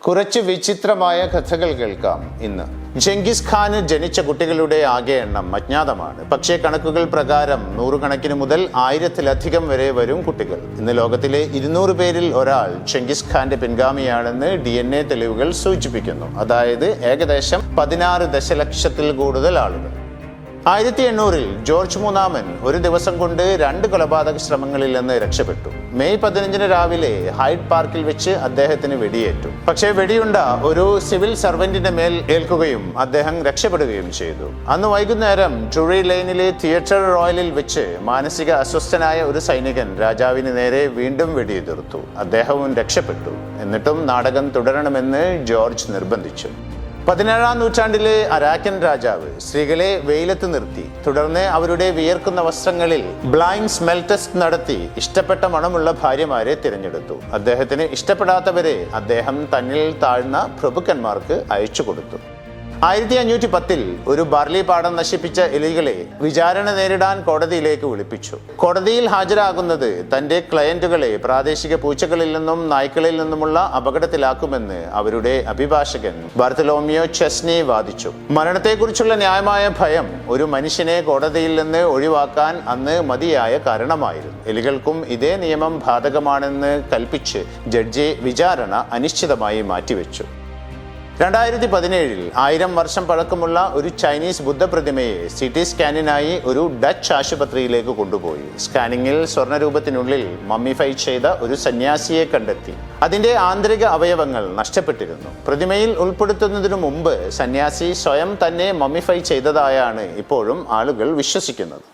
കുറച്ച് വിചിത്രമായ കഥകൾ കേൾക്കാം ഇന്ന്. ജംഗിസ് ഖാന് ജനിച്ച കുട്ടികളുടെ ആകെ എണ്ണം അജ്ഞാതമാണ്. പക്ഷേ കണക്കുകൾ പ്രകാരം നൂറുകണക്കിന് മുതൽ 1000-ലധികം വരെ വരും കുട്ടികൾ. ഇന്ന് ലോകത്തിലെ 200 പേരിൽ ഒരാൾ ജംഗിസ് ഖാന്റെ പിൻഗാമിയാണെന്ന് DNA തെളിവുകൾ സൂചിപ്പിക്കുന്നു. അതായത് ഏകദേശം 16 ദശലക്ഷത്തിൽ കൂടുതൽ ആളുകൾ. 1800-ൽ ജോർജ് മൂന്നാമൻ ഒരു ദിവസം കൊണ്ട് 2 കൊലപാതക ശ്രമങ്ങളിൽ നിന്ന് രക്ഷപ്പെട്ടു. മെയ് 15-ന് രാവിലെ ഹൈഡ് പാർക്കിൽ വെച്ച് അദ്ദേഹത്തിന് വെടിയേറ്റു. പക്ഷേ വെടിയുണ്ട ഒരു സിവിൽ സർവന്റിന്റെ മേൽ ഏൽക്കുകയും അദ്ദേഹം രക്ഷപ്പെടുകയും ചെയ്തു. അന്ന് വൈകുന്നേരം ഡ്രൂറി ലെയ്നിലെ തിയേറ്റർ റോയലിൽ വെച്ച് മാനസിക അസ്വസ്ഥനായ ഒരു സൈനികൻ രാജാവിന് നേരെ വീണ്ടും വെടിയുതിർത്തു. അദ്ദേഹവും രക്ഷപ്പെട്ടു. എന്നിട്ടും നാടകം തുടരണമെന്ന് ജോർജ് നിർബന്ധിച്ചു. 17-ാം നൂറ്റാണ്ടിലെ അരാക്കൻ രാജാവ് സ്ത്രീകളെ വെയിലത്ത് നിർത്തി. തുടർന്ന് അവരുടെ വിയർക്കുന്ന വസ്ത്രങ്ങളിൽ ബ്ലൈൻഡ് സ്മെൽ ടെസ്റ്റ് നടത്തി ഇഷ്ടപ്പെട്ട മണമുള്ള ഭാര്യമാരെ തിരഞ്ഞെടുത്തു. അദ്ദേഹത്തിന് ഇഷ്ടപ്പെടാത്തവരെ അദ്ദേഹം തന്നിൽ താഴ്ന്ന പ്രഭുക്കന്മാർക്ക് അയച്ചു കൊടുത്തു. 1510-ൽ ഒരു ബാർലി പാടം നശിപ്പിച്ച എലികളെ വിചാരണ നേരിടാൻ കോടതിയിലേക്ക് വിളിപ്പിച്ചു. കോടതിയിൽ ഹാജരാകുന്നത് തന്റെ ക്ലയന്റുകളെ പ്രാദേശിക പൂച്ചകളിൽ നിന്നും നായ്ക്കളിൽ നിന്നുമുള്ള അപകടത്തിലാക്കുമെന്ന് അവരുടെ അഭിഭാഷകൻ ബാർത്തലോമിയോ ചെസ്നി വാദിച്ചു. മരണത്തെക്കുറിച്ചുള്ള ന്യായമായ ഭയം ഒരു മനുഷ്യനെ കോടതിയിൽ നിന്ന് ഒഴിവാക്കാൻ അന്ന് മതിയായ കാരണമായിരുന്നു. എലികൾക്കും ഇതേ നിയമം ബാധകമാണെന്ന് കൽപ്പിച്ച് ജഡ്ജി വിചാരണ അനിശ്ചിതമായി മാറ്റിവെച്ചു. 2017-ൽ 1000 വർഷം പഴക്കമുള്ള ഒരു ചൈനീസ് ബുദ്ധപ്രതിമയെ CT സ്കാനിനായി ഒരു ഡച്ച് ആശുപത്രിയിലേക്ക് കൊണ്ടുപോയി. സ്കാനിങ്ങിൽ സ്വർണ്ണരൂപത്തിനുള്ളിൽ മമ്മിഫൈ ചെയ്ത ഒരു സന്യാസിയെ കണ്ടെത്തി. അതിന്റെ ആന്തരിക അവയവങ്ങൾ നഷ്ടപ്പെട്ടിരുന്നു. പ്രതിമയിൽ ഉൾപ്പെടുത്തുന്നതിനു മുമ്പ് സന്യാസി സ്വയം തന്നെ മമ്മിഫൈ ചെയ്തതായാണ് ഇപ്പോഴും ആളുകൾ വിശ്വസിക്കുന്നത്.